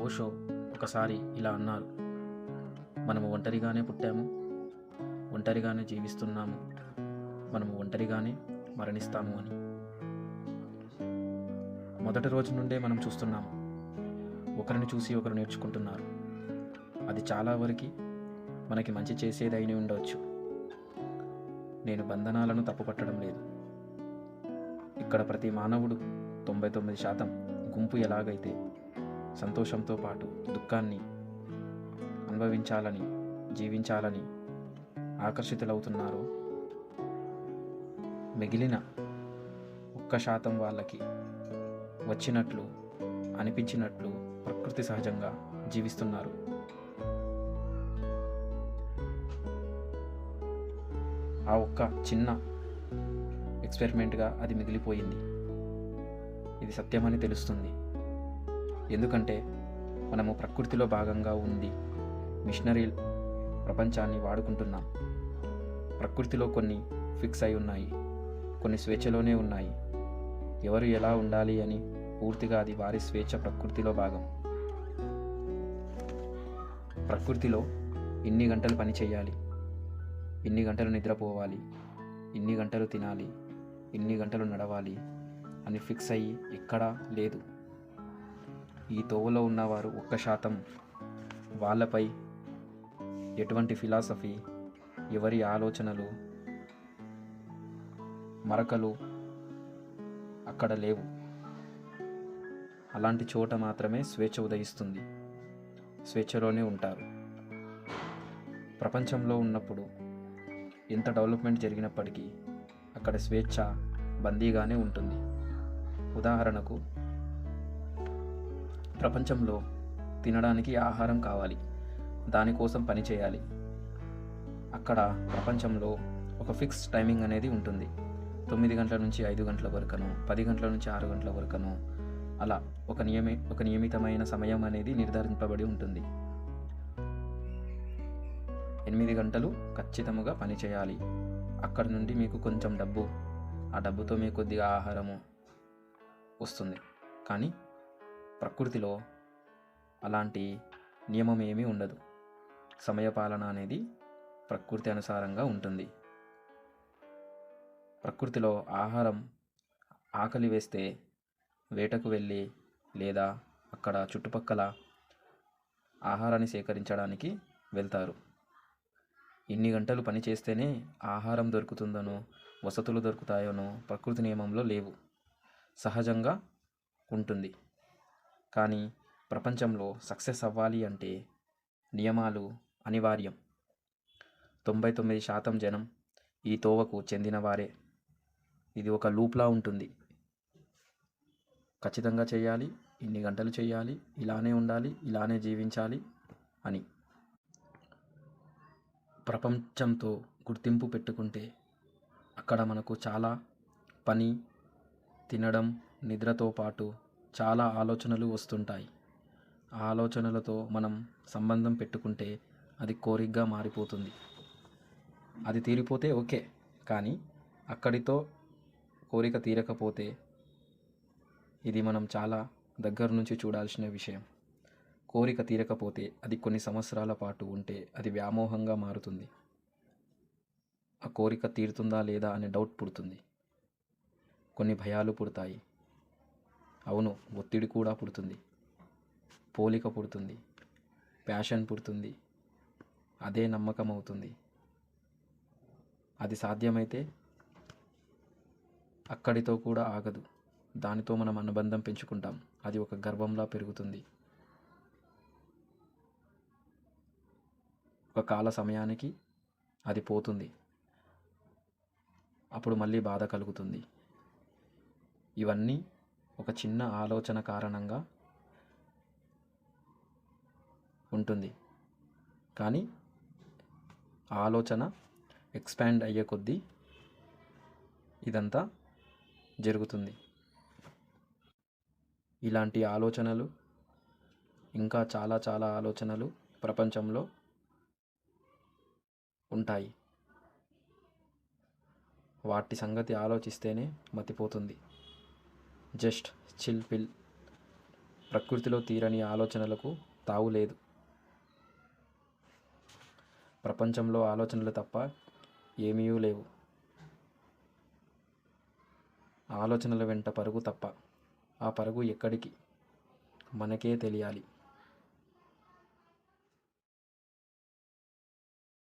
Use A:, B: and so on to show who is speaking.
A: ఓషో ఒకసారి ఇలా అన్నారు, మనము ఒంటరిగానే పుట్టాము, ఒంటరిగానే జీవిస్తున్నాము, మనము ఒంటరిగానే మరణిస్తాము అని. మొదటి రోజు నుండే మనం చూస్తున్నాము, ఒకరిని చూసి ఒకరు నేర్చుకుంటున్నారు. అది చాలా వరకు మనకి మంచి చేసేది అయిన ఉండవచ్చు. నేను బంధనాలను తప్పుపట్టడం లేదు. ఇక్కడ ప్రతి మానవుడు 99% గుంపు ఎలాగైతే సంతోషంతో పాటు దుఃఖాన్ని అనుభవించాలని, జీవించాలని ఆకర్షితులవుతున్నారో, మిగిలిన 1% వాళ్ళకి వచ్చినట్లు అనిపించినట్లు ప్రకృతి సహజంగా జీవిస్తున్నారు. ఆ ఒక్క చిన్న ఎక్స్పెరిమెంట్గా అది మిగిలిపోయింది. ఇది సత్యమని తెలుస్తుంది. ఎందుకంటే మనము ప్రకృతిలో భాగంగా ఉంది మిషనరీ ప్రపంచాన్ని వాడుకుంటున్నాం. ప్రకృతిలో కొన్ని ఫిక్స్ అయి ఉన్నాయి, కొన్ని స్వేచ్ఛలోనే ఉన్నాయి. ఎవరు ఎలా ఉండాలి అని పూర్తిగా అది వారి స్వేచ్ఛ. ప్రకృతిలో భాగం. ప్రకృతిలో ఇన్ని గంటలు పని చేయాలి, ఇన్ని గంటలు నిద్రపోవాలి, ఇన్ని గంటలు తినాలి, ఇన్ని గంటలు నడవాలి అని ఫిక్స్ అయ్యి ఎక్కడా లేదు. ఈ తోవలో ఉన్నవారు 1% వాళ్ళపై ఎటువంటి ఫిలాసఫీ, ఎవరి ఆలోచనలు, మరకలు అక్కడ లేవు. అలాంటి చోట మాత్రమే స్వేచ్ఛ ఉదయిస్తుంది. స్వేచ్ఛలోనే ఉంటారు. ప్రపంచంలో ఉన్నప్పుడు ఎంత డెవలప్మెంట్ జరిగినప్పటికీ అక్కడ స్వేచ్ఛ బందీగానే ఉంటుంది. ఉదాహరణకు, ప్రపంచంలో తినడానికి ఆహారం కావాలి, దానికోసం పని చేయాలి. అక్కడ ప్రపంచంలో ఒక ఫిక్స్ టైమింగ్ అనేది ఉంటుంది. 9 గంటల నుంచి 5 గంటల వరకును, 10 గంటల నుంచి 6 గంటల వరకును, అలా ఒక నియమితమైన సమయం అనేది నిర్ధారింపబడి ఉంటుంది. 8 గంటలు ఖచ్చితంగా పని చేయాలి. అక్కడ నుండి మీకు కొంచెం డబ్బు, ఆ డబ్బుతో మీకు కొద్దిగా ఆహారము వస్తుంది. కానీ ప్రకృతిలో అలాంటి నియమం ఏమీ ఉండదు. సమయపాలన అనేది ప్రకృతి అనుసారంగా ఉంటుంది. ప్రకృతిలో ఆహారం ఆకలి వేస్తే వేటకు వెళ్ళి లేదా అక్కడ చుట్టుపక్కల ఆహారాన్ని సేకరించడానికి వెళ్తారు. ఇన్ని గంటలు పని చేస్తేనే ఆహారం దొరుకుతుందనో, వసతులు దొరుకుతాయోనో ప్రకృతి నియమంలో లేవు. సహజంగా ఉంటుంది. కానీ ప్రపంచంలో సక్సెస్ అవ్వాలి అంటే నియమాలు అనివార్యం. 99% జనం ఈ తోవకు చెందినవారే. ఇది ఒక లూప్లా ఉంటుంది. ఖచ్చితంగా చేయాలి, ఇన్ని గంటలు చేయాలి, ఇలానే ఉండాలి, ఇలానే జీవించాలి అని. ప్రపంచంతో గుర్తింపు పెట్టుకుంటే అక్కడ మనకు చాలా పని, తినడం, నిద్రతో పాటు చాలా ఆలోచనలు వస్తుంటాయి. ఆ ఆలోచనలతో మనం సంబంధం పెట్టుకుంటే అది కోరికగా మారిపోతుంది. అది తీరిపోతే ఓకే, కానీ అక్కడితో కోరిక తీరకపోతే ఇది మనం చాలా దగ్గర నుంచి చూడాల్సిన విషయం. కోరిక తీరకపోతే అది కొన్ని సంవత్సరాల పాటు ఉంటే అది వ్యామోహంగా మారుతుంది. ఆ కోరిక తీరుతుందా లేదా అనే డౌట్ పుడుతుంది. కొన్ని భయాలు పుడతాయి. అవును, ఒత్తిడి కూడా పుడుతుంది. పోలిక పుడుతుంది. ప్యాషన్ పుడుతుంది. అదే నమ్మకం అవుతుంది. అది సాధ్యమైతే అక్కడితో కూడా ఆగదు. దానితో మనం అనుబంధం పెంచుకుంటాం. అది ఒక గర్వంలా పెరుగుతుంది. ఒక కాల సమయానికి అది పోతుంది. అప్పుడు మళ్ళీ బాధ కలుగుతుంది. ఇవన్నీ ఒక చిన్న ఆలోచన కారణంగా ఉంటుంది. కానీ ఆలోచన ఎక్స్పాండ్ అయ్యే కొద్దీ ఇదంతా జరుగుతుంది. ఇలాంటి ఆలోచనలు, ఇంకా చాలా చాలా ఆలోచనలు ప్రపంచంలో ఉంటాయి. వాటి సంగతి ఆలోచిస్తేనే మతిపోతుంది. జస్ట్ చిల్ పిల్ ప్రకృతిలో తీరని ఆలోచనలకు తావు లేదు. ప్రపంచంలో ఆలోచనలు తప్ప ఏమీ లేవు. ఆలోచనల వెంట పరుగు తప్ప. ఆ పరుగు ఎక్కడికి మనకే తెలియాలి.